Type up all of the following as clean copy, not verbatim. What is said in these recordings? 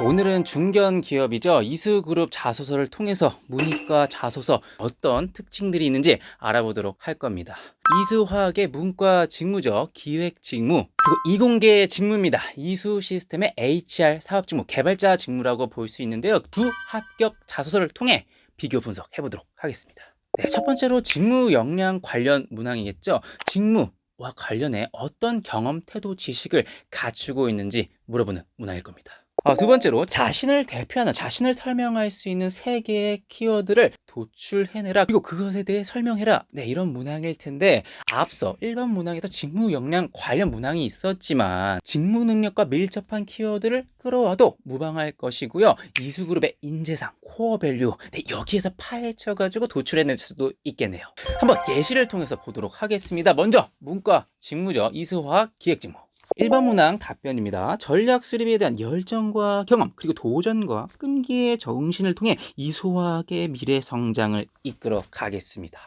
오늘은 중견 기업이죠. 이수그룹 자소서를 통해서 문이과 자소서 어떤 특징들이 있는지 알아보도록 할 겁니다. 이수화학의 문과 직무죠. 기획 직무. 그리고 이공계 직무입니다. 이수 시스템의 HR 사업 직무, 개발자 직무라고 볼 수 있는데요. 두 합격 자소서를 통해 비교 분석해 보도록 하겠습니다. 첫 번째로 직무 역량 관련 문항이겠죠. 직무와 관련해 어떤 경험, 태도, 지식을 갖추고 있는지 물어보는 문항일 겁니다. 두 번째로 자신을 대표하는, 자신을 설명할 수 있는 세 개의 키워드를 도출해내라. 그리고 그것에 대해 설명해라. 이런 문항일 텐데, 앞서 일반 문항에서 직무 역량 관련 문항이 있었지만 직무 능력과 밀접한 키워드를 끌어와도 무방할 것이고요. 이수그룹의 인재상, 코어 밸류, 여기에서 파헤쳐가지고 도출해낼 수도 있겠네요. 한번 예시를 통해서 보도록 하겠습니다. 먼저 문과 직무죠. 이수화학 기획직무. 1번 문항 답변입니다. 전략 수립에 대한 열정과 경험, 그리고 도전과 끈기의 정신을 통해 이수화학의 미래 성장을 이끌어 가겠습니다.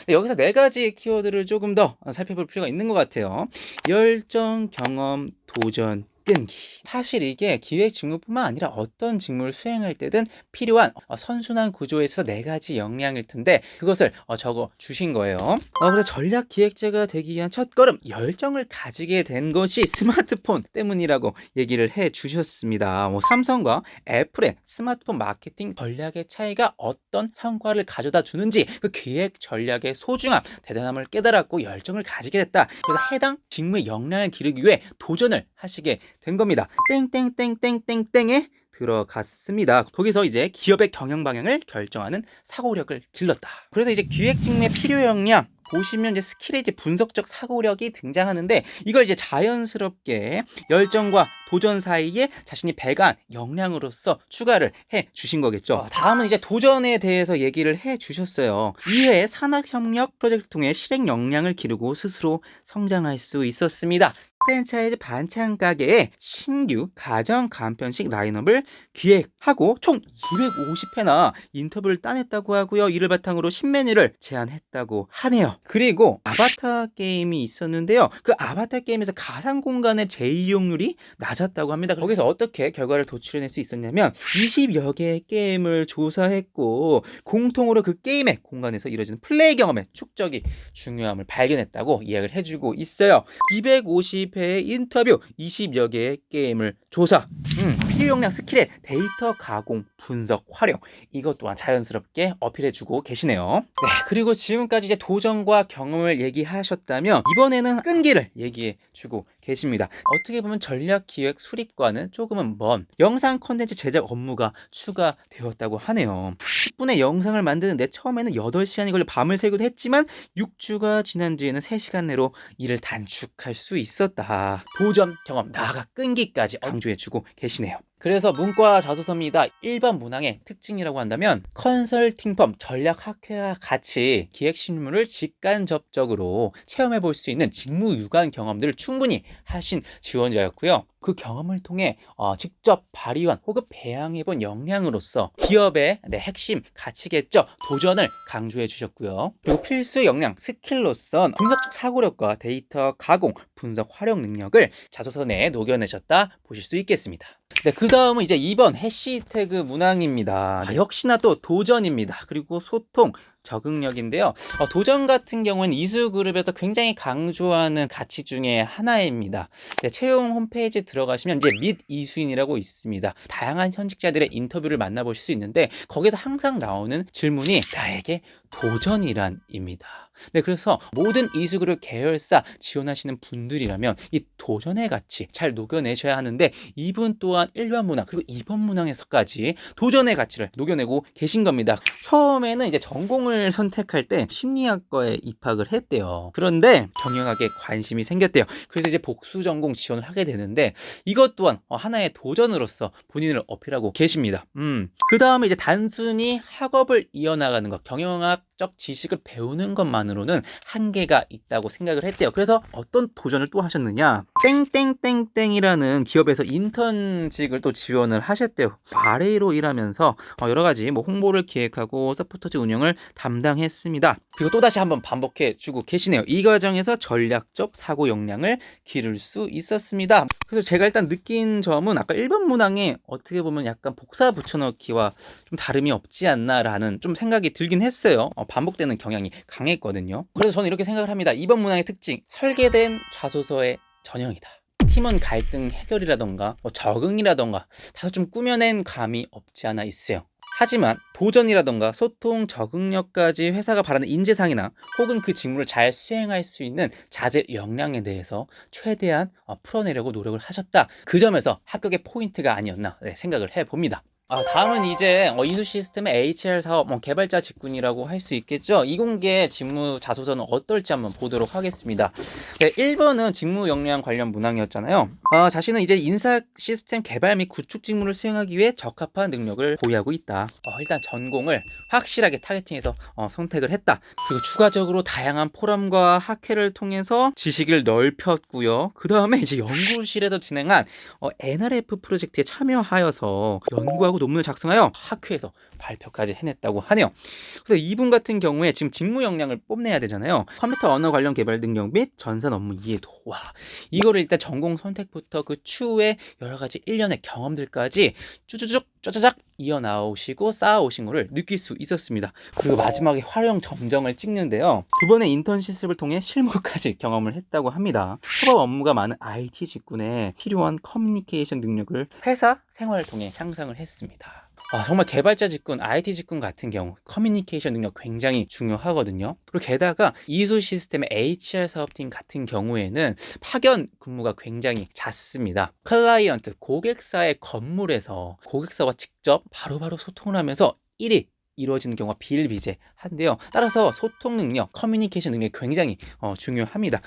여기서 네 가지 키워드를 조금 더 살펴볼 필요가 있는 것 같아요. 열정, 경험, 도전, 끈기. 사실 이게 기획 직무뿐만 아니라 어떤 직무를 수행할 때든 필요한 선순환 구조에 있어서 네 가지 역량일 텐데, 그것을 적어 주신 거예요. 그래서 전략 기획자가 되기 위한 첫걸음, 열정을 가지게 된 것이 스마트폰 때문이라고 얘기를 해 주셨습니다. 삼성과 애플의 스마트폰 마케팅 전략의 차이가 어떤 성과를 가져다 주는지, 그 기획 전략의 소중함, 대단함을 깨달았고 열정을 가지게 됐다. 그래서 해당 직무의 역량을 기르기 위해 도전을 하시게 된 겁니다. 땡땡땡땡땡땡에 들어갔습니다. 거기서 이제 기업의 경영 방향을 결정하는 사고력을 길렀다. 그래서 이제 기획 직무의 필요 역량 보시면 이제 스킬의 이제 분석적 사고력이 등장하는데, 이걸 이제 자연스럽게 열정과 도전 사이에 자신이 배가한 역량으로서 추가를 해 주신 거겠죠. 다음은 이제 도전에 대해서 얘기를 해 주셨어요. 이외에 산학협력 프로젝트를 통해 실행 역량을 기르고 스스로 성장할 수 있었습니다. 프랜차이즈 반찬 가게의 신규 가정 간편식 라인업을 기획하고 총 250회나 인터뷰를 따냈다고 하고요. 이를 바탕으로 신메뉴를 제안했다고 하네요. 그리고 아바타 게임이 있었는데요. 그 아바타 게임에서 가상 공간의 재이용률이 낮았다고 합니다. 거기서 어떻게 결과를 도출해낼 수 있었냐면 20여 개의 게임을 조사했고, 공통으로 그 게임의 공간에서 이루어지는 플레이 경험의 축적이 중요함을 발견했다고 이야기를 해주고 있어요. 250회의 인터뷰, 20여 개의 게임을 조사, 필요 역량 스킬의 데이터 가공, 분석, 활용, 이것 또한 자연스럽게 어필해주고 계시네요. 그리고 지금까지 이제 도전과 경험을 얘기하셨다면 이번에는 끈기를 얘기해주고 계십니다. 어떻게 보면 전략 기획 수립과는 조금은 먼 영상 컨텐츠 제작 업무가 추가되었다고 하네요. 10분의 영상을 만드는데 처음에는 8시간이 걸려 밤을 새기도 했지만 6주가 지난 뒤에는 3시간 내로 일을 단축할 수 있었다. 도전, 경험, 나아가 끈기까지 강조해주고 계시네요. 그래서 문과 자소서입니다. 1번 문항의 특징이라고 한다면 컨설팅 펌, 전략학회와 같이 기획 실무를 직간접적으로 체험해 볼 수 있는 직무 유관 경험들을 충분히 하신 지원자였고요. 그 경험을 통해 직접 발휘한 혹은 배양해 본 역량으로서 기업의 핵심 가치겠죠. 도전을 강조해 주셨고요. 그리고 필수 역량 스킬로선 분석적 사고력과 데이터 가공, 분석 활용 능력을 자소서 내에 녹여내셨다 보실 수 있겠습니다. 그 다음은 이제 2번 해시태그 문항입니다. 역시나 또 도전입니다. 그리고 소통, 적응력인데요. 도전 같은 경우는 이수그룹에서 굉장히 강조하는 가치 중에 하나입니다. 채용 홈페이지 들어가시면 이제 밋 이수인이라고 있습니다. 다양한 현직자들의 인터뷰를 만나보실 수 있는데, 거기서 항상 나오는 질문이 나에게 도전이란입니다. 그래서 모든 이수그룹 계열사 지원하시는 분들이라면 이 도전의 가치 잘 녹여내셔야 하는데, 이분 또한 1번 문항 그리고 2번 문항에서까지 도전의 가치를 녹여내고 계신 겁니다. 처음에는 이제 전공을 선택할 때 심리학과에 입학을 했대요. 그런데 경영학에 관심이 생겼대요. 그래서 이제 복수 전공 지원을 하게 되는데, 이것 또한 하나의 도전으로서 본인을 어필하고 계십니다. 그 다음에 이제 단순히 학업을 이어나가는 것, 경영학 전략적 지식을 배우는 것만으로는 한계가 있다고 생각을 했대요. 그래서 어떤 도전을 또 하셨느냐, 땡땡땡땡이라는 기업에서 인턴직을 또 지원을 하셨대요. RA로 일하면서 여러 가지 뭐 홍보를 기획하고 서포터즈 운영을 담당했습니다. 그리고 또다시 한번 반복해 주고 계시네요. 이 과정에서 전략적 사고 역량을 기를 수 있었습니다. 그래서 제가 일단 느낀 점은 아까 1번 문항에 어떻게 보면 약간 복사 붙여넣기와 좀 다름이 없지 않나라는 좀 생각이 들긴 했어요. 반복되는 경향이 강했거든요. 그래서 저는 이렇게 생각을 합니다. 2번 문항의 특징, 설계된 자소서의 전형이다. 팀원 갈등 해결이라던가 적응이라던가 다소 좀 꾸며낸 감이 없지 않아 있어요. 하지만 도전이라던가 소통, 적응력까지 회사가 바라는 인재상이나 혹은 그 직무를 잘 수행할 수 있는 자질 역량에 대해서 최대한 풀어내려고 노력을 하셨다. 그 점에서 합격의 포인트가 아니었나 생각을 해봅니다. 다음은 이제 이수 시스템의 HR 사업 개발자 직군이라고 할 수 있겠죠. 이공계 직무 자소서는 어떨지 한번 보도록 하겠습니다. 네, 1번은 직무 역량 관련 문항이었잖아요. 자신은 이제 인사 시스템 개발 및 구축 직무를 수행하기 위해 적합한 능력을 보유하고 있다. 일단 전공을 확실하게 타겟팅해서 선택을 했다. 그리고 추가적으로 다양한 포럼과 학회를 통해서 지식을 넓혔고요. 그 다음에 이제 연구실에서 진행한 NRF 프로젝트에 참여하여서 연구하고 논문을 작성하여 학회에서 발표까지 해냈다고 하네요. 그래서 이분 같은 경우에 지금 직무 역량을 뽐내야 되잖아요. 컴퓨터 언어 관련 개발 능력 및 전산 업무 이해도. 이거를 일단 전공 선택부터 그 추후에 여러 가지 일련의 경험들까지 쭈쭈쭈 쩌자작 이어나오시고 쌓아오신 거를 느낄 수 있었습니다. 그리고 마지막에 활용 점정을 찍는데요. 두 번의 인턴 실습을 통해 실무까지 경험을 했다고 합니다. 협업 업무가 많은 IT 직군에 필요한 커뮤니케이션 능력을 회사 생활을 통해 향상을 했습니다. 정말 개발자 직군, IT 직군 같은 경우 커뮤니케이션 능력 굉장히 중요하거든요. 그리고 게다가 이수 시스템의 HR 사업팀 같은 경우에는 파견 근무가 굉장히 잦습니다. 클라이언트, 고객사의 건물에서 고객사와 직접 바로바로 소통을 하면서 일이 이루어지는 경우가 비일비재한데요. 따라서 소통 능력, 커뮤니케이션 능력이 굉장히 중요합니다.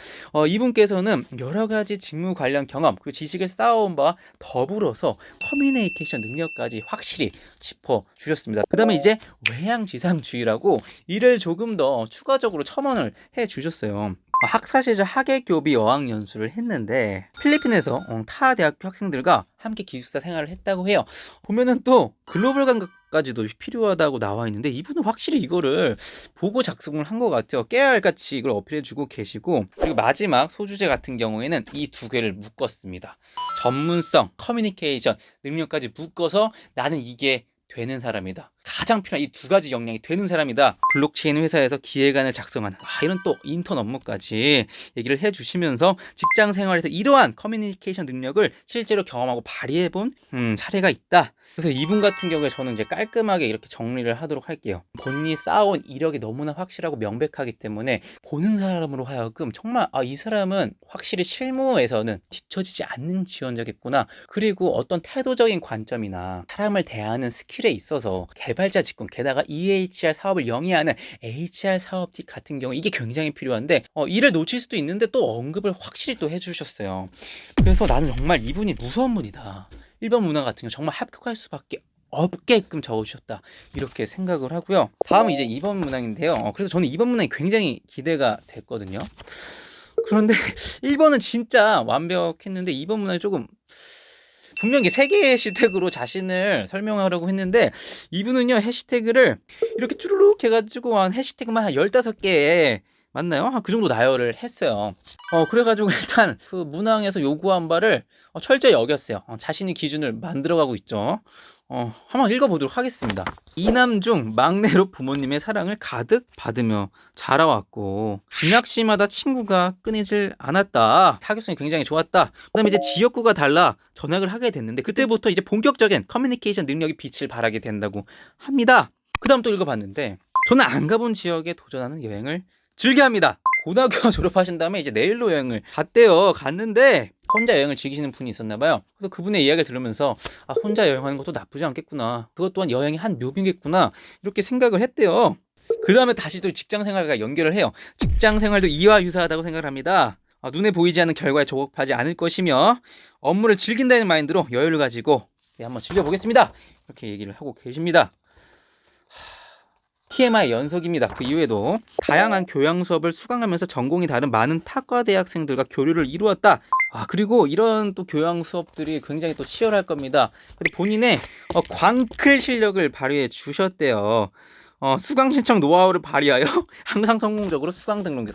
이분께서는 여러 가지 직무 관련 경험 그리고 지식을 쌓아온 바와 더불어서 커뮤니케이션 능력까지 확실히 짚어주셨습니다. 그 다음에 이제 외향지상주의라고 이를 조금 더 추가적으로 첨언을 해주셨어요. 학사 시절 학예교비 어학연수를 했는데 필리핀에서 타 대학교 학생들과 함께 기숙사 생활을 했다고 해요. 보면은 또 글로벌 감각까지도 필요하다고 나와 있는데 이분은 확실히 이거를 보고 작성을 한 것 같아요. 깨알같이 이걸 어필해주고 계시고, 그리고 마지막 소주제 같은 경우에는 이 두 개를 묶었습니다. 전문성, 커뮤니케이션 능력까지 묶어서 나는 이게 되는 사람이다. 가장 필요한 이 두 가지 역량이 되는 사람이다. 블록체인 회사에서 기획안을 작성하는 이런 또 인턴 업무까지 얘기를 해주시면서 직장 생활에서 이러한 커뮤니케이션 능력을 실제로 경험하고 발휘해본 사례가 있다. 그래서 이분 같은 경우에 저는 이제 깔끔하게 이렇게 정리를 하도록 할게요. 본인이 쌓아온 이력이 너무나 확실하고 명백하기 때문에 보는 사람으로 하여금 정말 이 사람은 확실히 실무에서는 뒤처지지 않는 지원자겠구나. 그리고 어떤 태도적인 관점이나 사람을 대하는 스킬에 있어서 개발자 직군, 게다가 EHR 사업을 영위하는 HR 사업팀 같은 경우 이게 굉장히 필요한데 이를 놓칠 수도 있는데 또 언급을 확실히 또 해주셨어요. 그래서 나는 정말 이분이 무서운 분이다. 1번 문항 같은 경우 정말 합격할 수밖에 없게끔 적어주셨다. 이렇게 생각을 하고요. 다음은 이제 2번 문항인데요. 그래서 저는 2번 문항이 굉장히 기대가 됐거든요. 그런데 1번은 진짜 완벽했는데 2번 문항이 조금 분명히 3개의 해시태그로 자신을 설명하려고 했는데 이분은요 해시태그를 이렇게 쭈루룩 해가지고 한 해시태그만 한 15개에 맞나요? 그 정도 나열을 했어요. 그래가지고 일단 그 문항에서 요구한 바를 철저히 어겼어요. 자신이 기준을 만들어가고 있죠. 한번 읽어보도록 하겠습니다. 이남중 막내로 부모님의 사랑을 가득 받으며 자라왔고 진학 시마다 친구가 끊이질 않았다. 타격성이 굉장히 좋았다. 그 다음에 이제 지역구가 달라 전학을 하게 됐는데 그때부터 이제 본격적인 커뮤니케이션 능력이 빛을 발하게 된다고 합니다. 그 다음 또 읽어봤는데 저는 안 가본 지역에 도전하는 여행을 즐겨합니다. 고등학교 졸업하신 다음에 이제 내일로 여행을 갔는데 혼자 여행을 즐기시는 분이 있었나봐요. 그래서 그분의 이야기를 들으면서 혼자 여행하는 것도 나쁘지 않겠구나. 그것 또한 여행의 한 묘미겠구나. 이렇게 생각을 했대요. 그 다음에 다시 또 직장생활과 연결을 해요. 직장생활도 이와 유사하다고 생각을 합니다. 눈에 보이지 않는 결과에 조급하지 않을 것이며 업무를 즐긴다는 마인드로 여유를 가지고 한번 즐겨보겠습니다. 이렇게 얘기를 하고 계십니다. TMI 연속입니다. 그 이후에도 다양한 교양 수업을 수강하면서 전공이 다른 많은 타과 대학생들과 교류를 이루었다. 그리고 이런 또 교양 수업들이 굉장히 또 치열할 겁니다. 근데 본인의 광클 실력을 발휘해 주셨대요. 수강 신청 노하우를 발휘하여 항상 성공적으로 수강 등록에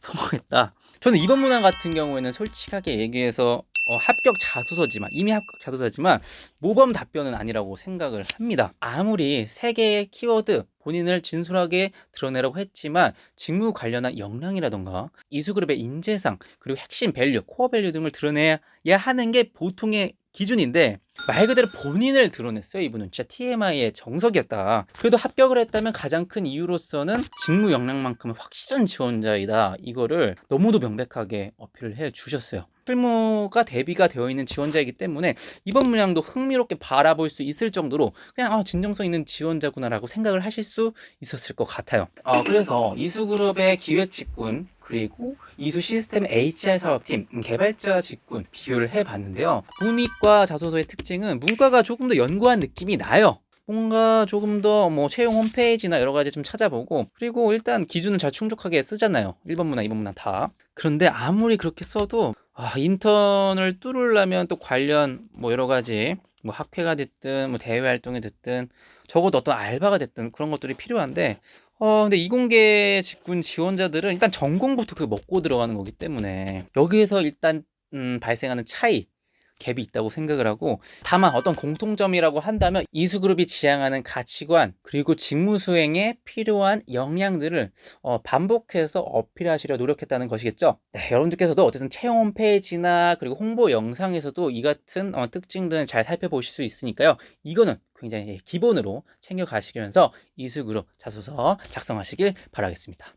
성공했다. 저는 이번 문항 같은 경우에는 솔직하게 얘기해서 합격 자소서지만, 이미 합격 자소서지만 모범 답변은 아니라고 생각을 합니다. 아무리 세 개의 키워드 본인을 진솔하게 드러내라고 했지만 직무 관련한 역량이라던가 이수그룹의 인재상, 그리고 핵심 밸류, 코어 밸류 등을 드러내야 하는 게 보통의 기준인데 말 그대로 본인을 드러냈어요. 이분은 진짜 TMI의 정석이었다. 그래도 합격을 했다면 가장 큰 이유로서는 직무 역량만큼은 확실한 지원자이다. 이거를 너무도 명백하게 어필을 해 주셨어요. 실무가 대비가 되어 있는 지원자이기 때문에 이번 문항도 흥미롭게 바라볼 수 있을 정도로 그냥 진정성 있는 지원자구나라고 생각을 하실 수 있었을 것 같아요. 그래서 이수그룹의 기획 직군, 그리고 이수 시스템 HR 사업팀 개발자 직군 비교를 해봤는데요. 문이과 자소서의 특징은 문과가 조금 더 연구한 느낌이 나요. 뭔가 조금 더 채용 홈페이지나 여러 가지 좀 찾아보고, 그리고 일단 기준을 잘 충족하게 쓰잖아요. 1번 문항, 2번 문항 다. 그런데 아무리 그렇게 써도 인턴을 뚫으려면 또 관련 여러 가지 학회가 됐든 대외 활동이 됐든 적어도 어떤 알바가 됐든 그런 것들이 필요한데 근데 이공계 직군 지원자들은 일단 전공부터 그 먹고 들어가는 거기 때문에 여기에서 일단 발생하는 차이, 갭이 있다고 생각을 하고, 다만 어떤 공통점이라고 한다면 이수그룹이 지향하는 가치관, 그리고 직무 수행에 필요한 역량들을 반복해서 어필하시려 노력했다는 것이겠죠. 네, 여러분들께서도 어쨌든 채용 홈페이지나 그리고 홍보 영상에서도 이 같은 특징들을 잘 살펴보실 수 있으니까요. 이거는 굉장히 기본으로 챙겨 가시면서 이수그룹 자소서 작성하시길 바라겠습니다.